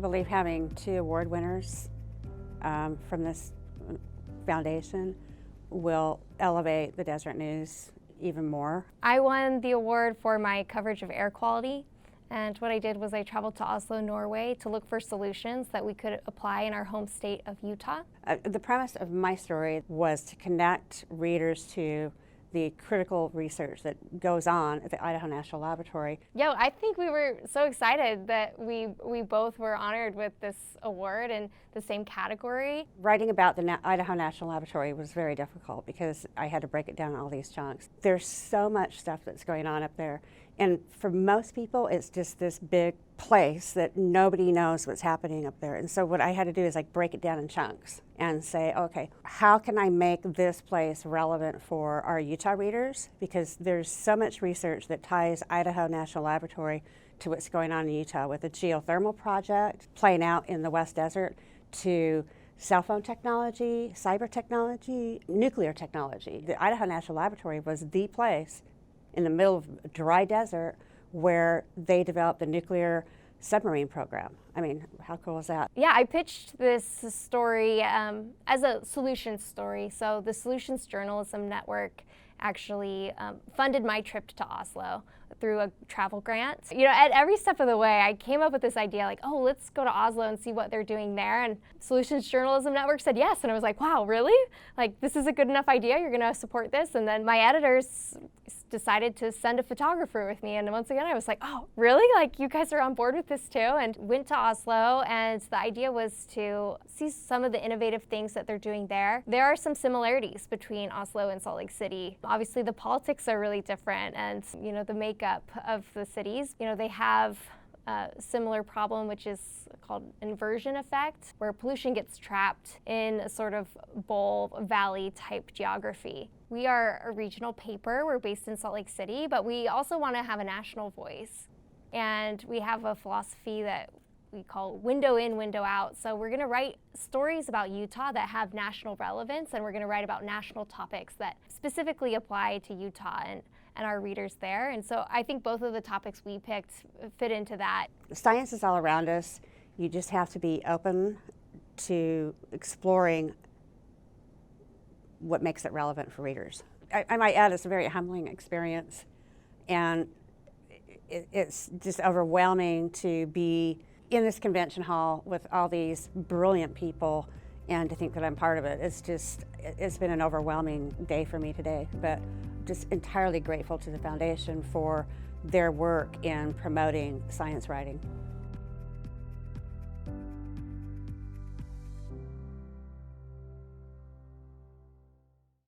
believe having 2 award winners from this foundation will elevate the Deseret News even more. I won the award for my coverage of air quality, and what I did was I traveled to Oslo, Norway to look for solutions that we could apply in our home state of Utah. The premise of my story was to connect readers to the critical research that goes on at the Idaho National Laboratory. I think we were so excited that we both were honored with this award in the same category. Writing about the Idaho National Laboratory was very difficult because I had to break it down in all these chunks. There's so much stuff that's going on up there, and for most people it's just this big place that nobody knows what's happening up there. And so what I had to do is like break it down in chunks and say, okay, how can I make this place relevant for our Utah readers? Because there's so much research that ties Idaho National Laboratory to what's going on in Utah, with a geothermal project playing out in the West Desert, to cell phone technology, cyber technology, nuclear technology. The Idaho National Laboratory was the place in the middle of a dry desert where they developed the nuclear submarine program. I mean, how cool is that? Yeah, I pitched this story as a solutions story. So the Solutions Journalism Network actually funded my trip to Oslo through a travel grant. You know, at every step of the way, I came up with this idea like, oh, let's go to Oslo and see what they're doing there. And Solutions Journalism Network said yes. And I was like, wow, really? Like, this is a good enough idea? You're gonna support this? And then my editors decided to send a photographer with me. And once again, I was like, oh, really? Like, you guys are on board with this too? And went to Oslo, and the idea was to see some of the innovative things that they're doing there. There are some similarities between Oslo and Salt Lake City. Obviously, the politics are really different, and, you know, the makeup of the cities. You know, they have a similar problem, which is called inversion effect, where pollution gets trapped in a sort of bowl valley type geography. We are a regional paper. We're based in Salt Lake City, but we also want to have a national voice. And we have a philosophy that we call window in, window out. So we're going to write stories about Utah that have national relevance, and we're going to write about national topics that specifically apply to Utah and our readers there. And so I think both of the topics we picked fit into that. Science is all around us. You just have to be open to exploring what makes it relevant for readers. I might add, it's a very humbling experience, and it's just overwhelming to be in this convention hall with all these brilliant people and to think that I'm part of it. It's been an overwhelming day for me today, but just entirely grateful to the foundation for their work in promoting science writing.